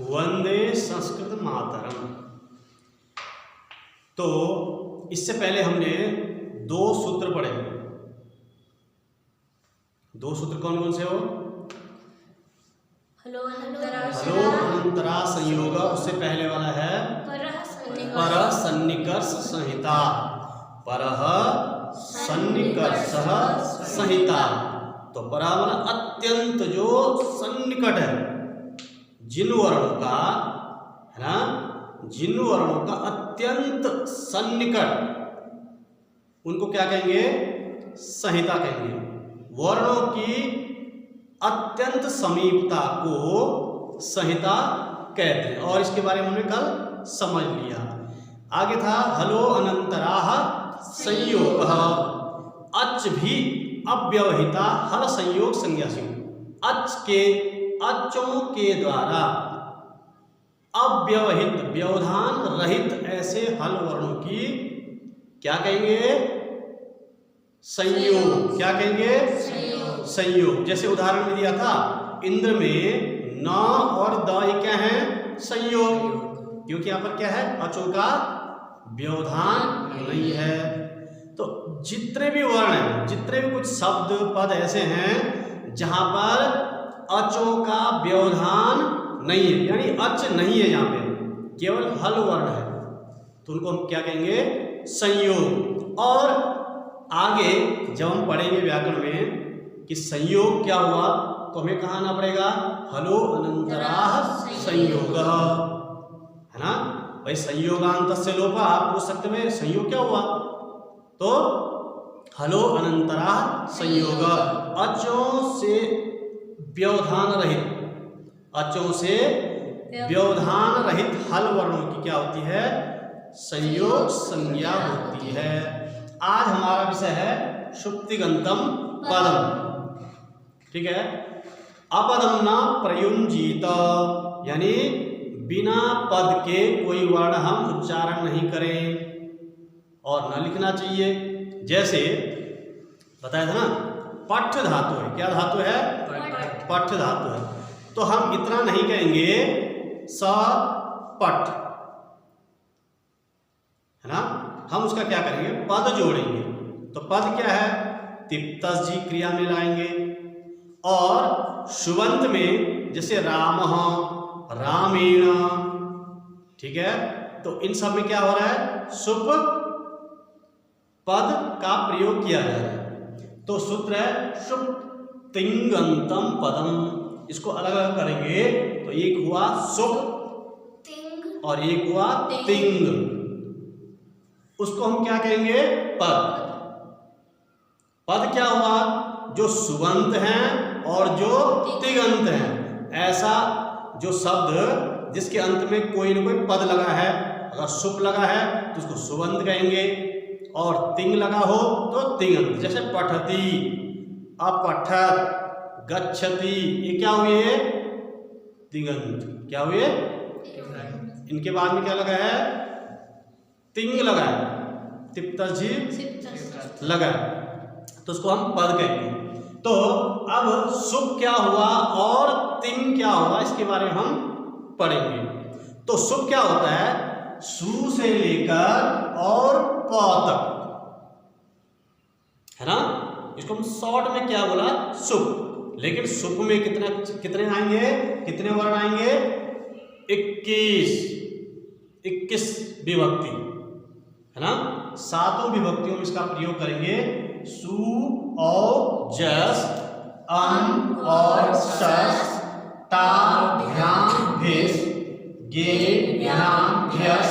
वंदे संस्कृत मातरम। तो इससे पहले हमने दो सूत्र पढ़े। दो सूत्र कौन कौन से हो? हलो अनंतरा संयोग, उससे पहले वाला है पर सन्निकर्ष संहिता। परः सन्निकर्षः संहिता। तो परा मतलब अत्यंत, जो सन्निकट है, जिन वर्णों का, है ना, जिन वर्णों का अत्यंत सन्निकट, उनको क्या कहेंगे? संहिता कहेंगे। वर्णों की अत्यंत समीपता को संहिता कहते हैं, और इसके बारे में हमने कल समझ लिया। आगे था हलो अनंतराः संयोगः। अच भी अव्यवहिता हल संयोग संज्ञासी। अचों के द्वारा अव्यवहित, व्यवधान रहित ऐसे हल वर्णों की क्या कहेंगे? संयोग। क्या कहेंगे? संयोग। जैसे उदाहरण में दिया था, इंद्र में न और द, ये क्या है? संयोग, क्योंकि यहां पर क्या है? अचों का व्यवधान नहीं है। तो जितने भी वर्ण हैं, जितने भी कुछ शब्द पद ऐसे हैं जहां पर अचों का व्यवधान नहीं है, यानी अच नहीं है, यहाँ पे केवल हल वर्ण है, तो उनको हम क्या कहेंगे? संयोग। और आगे जब हम पढ़ेंगे व्याकरण में कि संयोग क्या हुआ, तो हमें कहाँ आना पड़ेगा? हलो अनंतराः संयोगः, है ना भाई। संयोगांतस्य लोपः, आप पूछ सकते हैं संयोग क्या हुआ, तो हलो अनंतराः संयोग। अचों से व्यवधान रहित, अचों से व्यवधान रहित हल वर्णों की क्या होती है? संयोग संज्ञा होती है। आज हमारा विषय है शुक्तिगंतम पदम, ठीक है। अपदम न प्रयुंजीत, यानी बिना पद के कोई वर्ण हम उच्चारण नहीं करें और न लिखना चाहिए। जैसे बताया था ना, पठ धातु है। क्या धातु है? पठ धातु है। तो हम इतना नहीं कहेंगे स पठ, है ना, हम उसका क्या करेंगे? पद जोड़ेंगे। तो पद क्या है? तिप्तस जी क्रिया में लाएंगे, और शुभंत में जैसे रामः, रामेण, ठीक है। तो इन सब में क्या हो रहा है? सुप पद का प्रयोग किया जा रहा है। तो सूत्र है शुप तिंगंतम पदम। इसको अलग अलग करेंगे तो एक हुआ सुप और एक हुआ तिंग। उसको हम क्या कहेंगे? पद। पद क्या हुआ? जो सुबंत हैं और जो तिगंत हैं। ऐसा जो शब्द जिसके अंत में कोई न कोई पद लगा है, अगर सुप लगा है तो उसको सुबंत कहेंगे, और तिंग लगा हो तो तिगंत। जैसे पठति, अपठत, गच्छति, ये क्या हुए? तिगंत। क्या हुए? इनके बाद में क्या लगा है? तिंग लगा है, तिप्तस जी लगा है, तो उसको हम पद कहेंगे। तो अब सुप क्या हुआ और तिंग क्या हुआ, इसके बारे में हम पढ़ेंगे। तो सुप क्या होता है? सु से लेकर और प तक, है ना। इसको हम शॉर्ट में क्या बोला? सुप। लेकिन सुप में कितने आएंगे? कितने वर्ण आएंगे? 21 विभक्ति, है ना। 7 विभक्तियों में इसका प्रयोग करेंगे। सु और जस, अन और शस, ता भ्याम भिस, गे भ्याम भ्यस,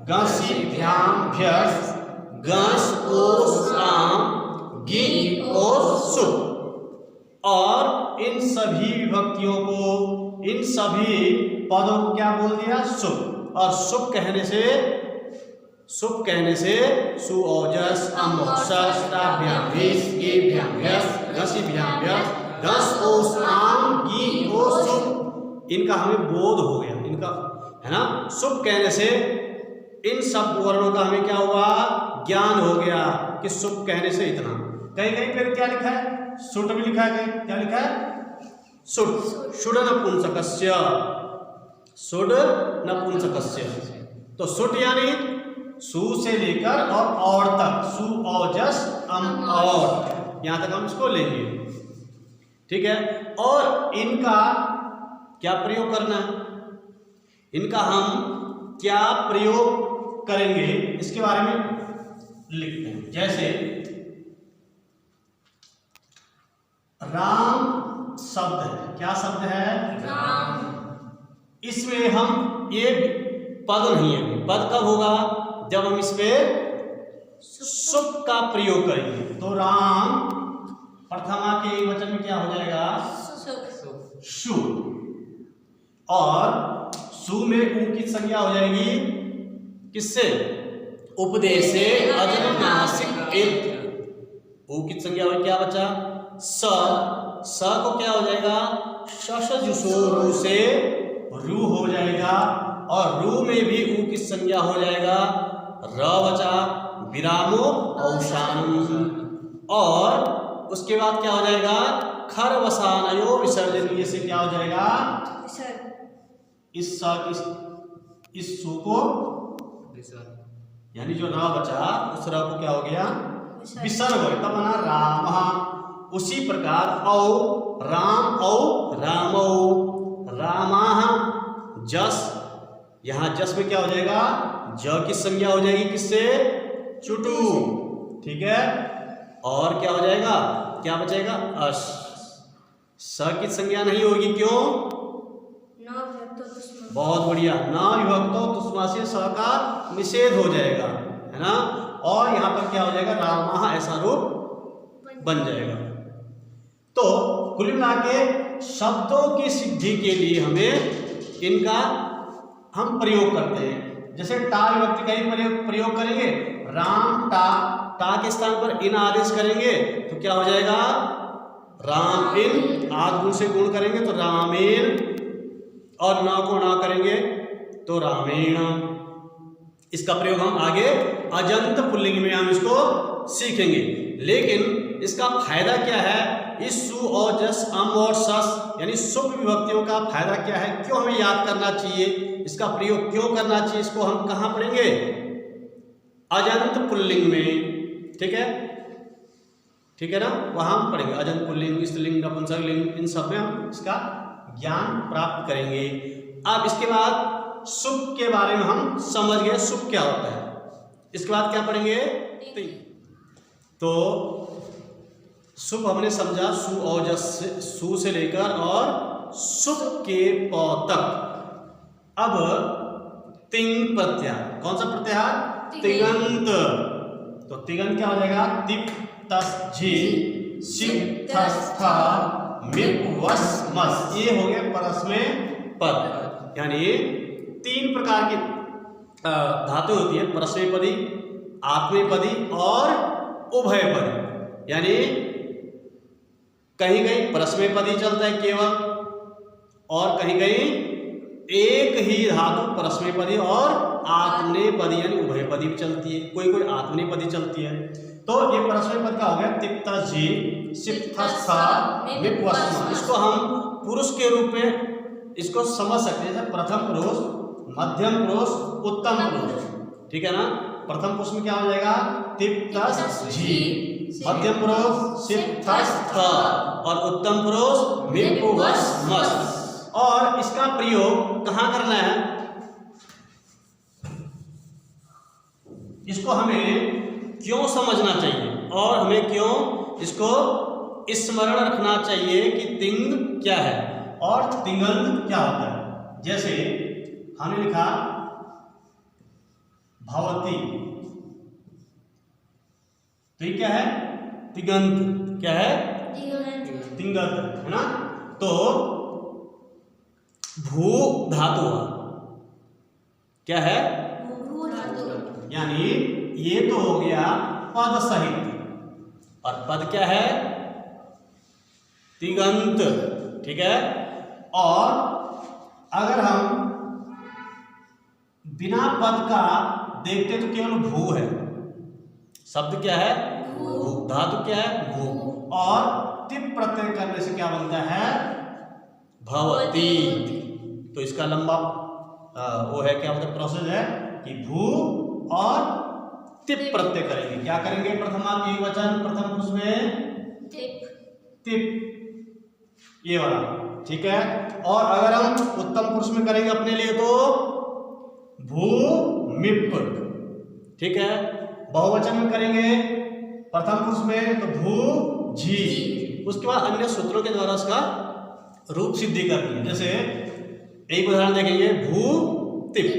गसी भ्याम भ्यस, गस ओ साम, गी ओ सुप। और इन सभी विभक्तियों को, इन सभी पदों को क्या बोल दिया? सुप। और सुप कहने से सु ओजस, अम ओजस, ता भ्याम भिस, गे भ्याम भ्यस, गसी भ्याम भ्यस, गस ओ साम, गी ओ सुप। इनका हमें बोध हो गया, इनका, है ना। सुप कहने से इन सब वर्णों का हमें क्या हुआ? ज्ञान हो गया कि सुप कहने से इतना। कहीं कहीं पर क्या लिखा है? सुट भी लिखा है। क्या लिखा है? सुट। शुड नपुंसकस्य, सुड नपुंसकस्य। तो सुट यानी सु से लेकर और तक, सु औजस अम और, यहां तक हम इसको लेंगे। ठीक है, और इनका क्या प्रयोग करना है, इनका हम क्या प्रयोग करेंगे इसके बारे में लिखते हैं। जैसे राम शब्द है, क्या शब्द है, राम। इसमें हम ये पद नहीं है, पद कब होगा, जब हम इस पे सुप का प्रयोग करेंगे। तो राम प्रथमा के एक वचन में क्या हो जाएगा, शु, और सु में उ की संज्ञा हो जाएगी किससे, उपदेशे अजनुनासिक इत्। उ की संज्ञा हो, क्या बचा, स को क्या हो जाएगा, शशजुषो रू से रू हो जाएगा, और रू में भी उ की संज्ञा हो जाएगा, र बचा, विरामो औशानुम, और उसके बाद क्या हो जाएगा, खर वसानयो विसर्जनीय से क्या हो जाएगा, इस सु को, यानी जो र बचा उस र को क्या हो गया, विसर्ग, तब बना राम। उसी प्रकार औ राम औ रामौ, रामाः जस, यहां जस में क्या हो जाएगा, ज की संज्ञा हो जाएगी किससे, चुटू। ठीक है, और क्या हो जाएगा, क्या बचेगा, अश। स की संज्ञा नहीं होगी, क्यों, बहुत बढ़िया, ना विभक्तो तुष्मा से स का निषेध हो जाएगा, है ना। और यहां पर क्या हो जाएगा, रामाः ऐसा रूप बन जाएगा। तो कुल मिला के शब्दों की सिद्धि के लिए हमें इनका हम प्रयोग करते हैं। जैसे टा विभक्ति का ही प्रयोग करेंगे, राम टा, टा के स्थान पर इन आदेश करेंगे तो क्या हो जाएगा, राम इन, आद गुण से गुण करेंगे तो रामेण, और न को ना करेंगे तो रामेण। इसका प्रयोग हम आगे अजंत पुल्लिंग में हम इसको सीखेंगे। लेकिन इसका फायदा क्या है, इस सु और जस अम और सस यानी शुभ विभक्तियों का फायदा क्या है, क्यों हमें याद करना चाहिए, इसका प्रयोग क्यों करना चाहिए, इसको हम कहाँ पढ़ेंगे, अजंत पुल्लिंग में। ठीक है, ठीक है ना, वहां हम पढ़ेंगे अजंत पुल्लिंग, स्त्रीलिंग, नपुंसक लिंग, इन सब में हम इसका ज्ञान प्राप्त करेंगे। अब इसके बाद शुभ के बारे में हम समझ गए, शुभ क्या होता है। इसके बाद क्या पढ़ेंगे, तो शुभ हमने समझा, सु और जस, सु से लेकर और शुभ के प तक। अब तिंग प्रत्याहार, कौन सा प्रत्याहार, तिगंत। तो तिगंत क्या हो जाएगा, तिप तस झी सिप थस था मिप वस मस, ये हो गए परस्मय पद। यानी तीन प्रकार की धातु होती है, परस्मैपदी, आत्मनेपदी और उभयपदी। यानी कहीं कहीं परस्मैपदी चलता है केवल, और कहीं कहीं एक ही धातु परस्मैपदी और आत्मनेपदी यानी उभयपदी भी चलती है, कोई कोई आत्मनेपदी चलती है। तो ये परस्मैपद का हो गया तिप्तझी सिप्तस्था विप्वस्म। इसको हम पुरुष के रूप में इसको समझ सकते हैं, जैसे प्रथम पुरुष, मध्यम पुरुष, उत्तम पुरुष। ठीक है ना, प्रथम पुरुष में क्या हो जाएगा, तिप्तझी, मध्यम पुरुष सिप्तस्थ, और उत्तम पुरुष विप्वस्म। और इसका प्रयोग कहाँ करना है, इसको हमें क्यों समझना चाहिए और हमें क्यों इसको स्मरण रखना चाहिए कि तिंग क्या है और तिंगंत क्या होता है। जैसे हमने लिखा भवती, तो ये क्या है, तिगंत। क्या है, तिंगंत, है ना। तो भू धातु क्या है, यानी ये तो हो गया पद सहित, और पद क्या है, तिगंत। ठीक है, और अगर हम बिना पद का देखते तो केवल भू है, शब्द क्या है, भू, धातु क्या है, भू, और तिप प्रत्यय करने से क्या बनता है, भवती। तो इसका लंबा वो है क्या मतलब प्रोसेस है कि भू और तिप प्रत्यय करेंगे। क्या करेंगे? प्रथमा एकवचन प्रथम पुरुष में तिप, ये वाला, ठीक है। और अगर हम उत्तम पुरुष में करेंगे अपने लिए तो भूमिप, ठीक है। बहुवचन में करेंगे प्रथम पुरुष में तो भूजी। उसके बाद अन्य सूत्रों के द्वारा उसका रूप सिद्धि करनी है। जैसे एक उदाहरण देखेंगे, भूतिप।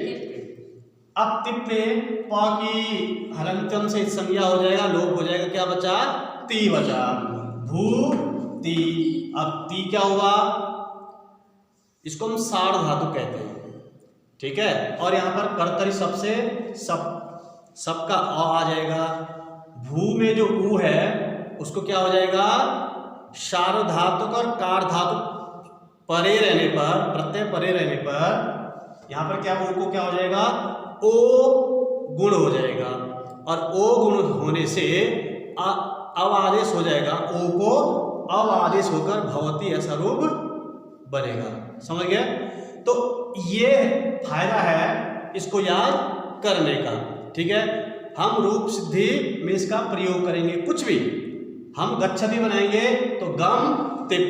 अब तिप में प की हलंत्यम से संज्ञा हो जाएगा, लोप हो जाएगा, क्या बचा? ती बचा, भूति। अब ती क्या हुआ? इसको हम सार धातु कहते हैं, ठीक है। और यहाँ पर कर्तरी सबसे सब का अ आ जाएगा। भू में जो ऊ है उसको क्या हो जाएगा? सार धातु और कार धातु परे रहने पर, प्रत्यय परे रहने पर यहाँ पर क्या ओ को क्या हो जाएगा? ओ गुण हो जाएगा। और ओ गुण होने से अव आदेश हो जाएगा। ओ को अव आदेश होकर भवती ऐसा रूप बनेगा। समझ गए? तो ये फायदा है इसको याद करने का, ठीक है। हम रूप सिद्धि में इसका प्रयोग करेंगे। कुछ भी हम गच्छति बनाएंगे तो गम तिप,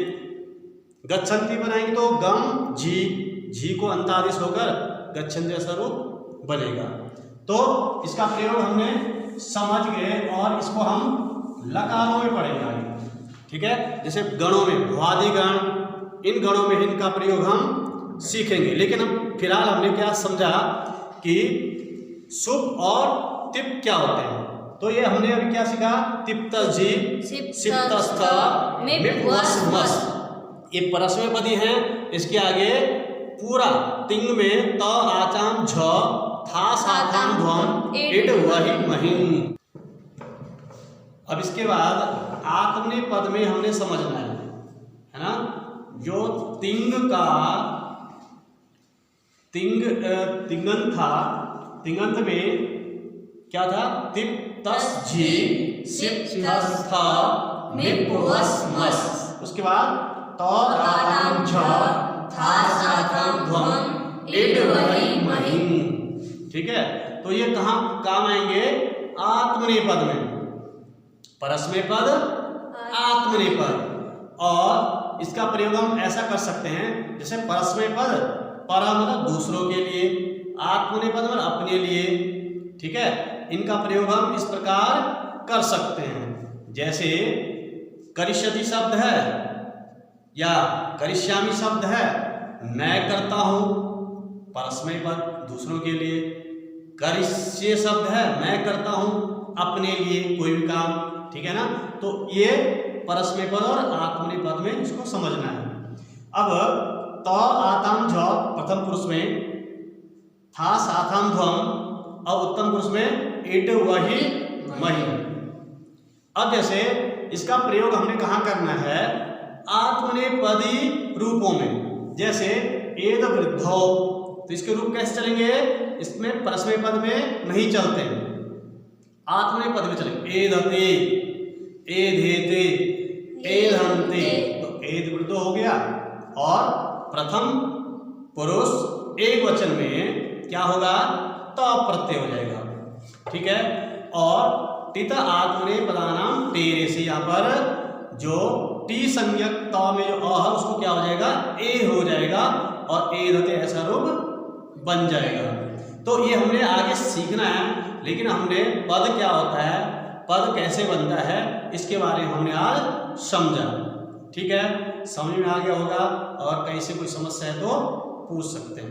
गच्छन्ति बनाएंगे तो गम जी को अंतादेश होकर गच्छन्ति जैसा रूप बनेगा। तो इसका प्रयोग हमने समझ गए और इसको हम लकारों में पढ़ेंगे आगे, ठीक है। जैसे गणों में भ्वादि गण, इन गणों में इनका प्रयोग हम सीखेंगे। लेकिन हम फिलहाल हमने क्या समझा कि सुप और तिप क्या होते हैं। तो ये हमने अभी क्या सीखा? तिप्तजी, सिप्तस्थ, मिप वस मस, ये परस्मैपदी हैं। इसके आगे पूरा तिंग में त आचाम झ था साथाम ध्वम इड वही महिन। अब इसके बाद आत्मने पद में हमने समझना है ना। जो तिंग का तिंगंत था, तिंगंत में क्या था? तिप तस जी सिप तस्थ मिप वस मस। उसके बाद तो आताम झ था साथाम ध्वम इड वही महिन, ठीक है। तो ये कहाँ काम आएंगे? आत्मनेपद में, परस्मैपद आत्मनेपद। और इसका प्रयोग हम ऐसा कर सकते हैं, जैसे परस्मैपद पर मतलब दूसरों के लिए, आत्मनेपद मतलब अपने लिए, ठीक है। इनका प्रयोग हम इस प्रकार कर सकते हैं। जैसे करिष्यति शब्द है या करिष्यामि शब्द है, मैं करता हूं, परस्मैपद दूसरों के लिए। करिष्ये शब्द है, मैं करता हूं अपने लिए कोई भी काम, ठीक है ना। तो ये परस्मैपद और आत्मनेपद में इसको समझना है। अब त आताम झ प्रथम पुरुष में, था साथाम ध्वम और उत्तम पुरुष में इट वही मही। अब जैसे इसका प्रयोग हमने कहाँ करना है? आत्मनेपदी रूपों में। जैसे एद वृद्धो, तो इसके रूप कैसे चलेंगे? इसमें परस्मैपद में नहीं चलते, आत्मनेपद में चलेंगे। एदते, एधेते, एधन्ते, तो एद वृद्धो हो गया। और प्रथम पुरुष एक वचन में क्या होगा? त प्रत्यय हो जाएगा, ठीक है। और टित आत्मनेपदानाम टेरे से यहाँ पर जो टी संज्ञक त में जो अ है उसको क्या हो जाएगा? ए हो जाएगा और ए धते ऐसा रूप बन जाएगा। तो ये हमने आगे सीखना है। लेकिन हमने पद क्या होता है, पद कैसे बनता है, इसके बारे में हमने आज समझा, ठीक है। समझ में आ गया होगा। और कहीं से कोई समस्या है तो पूछ सकते हैं।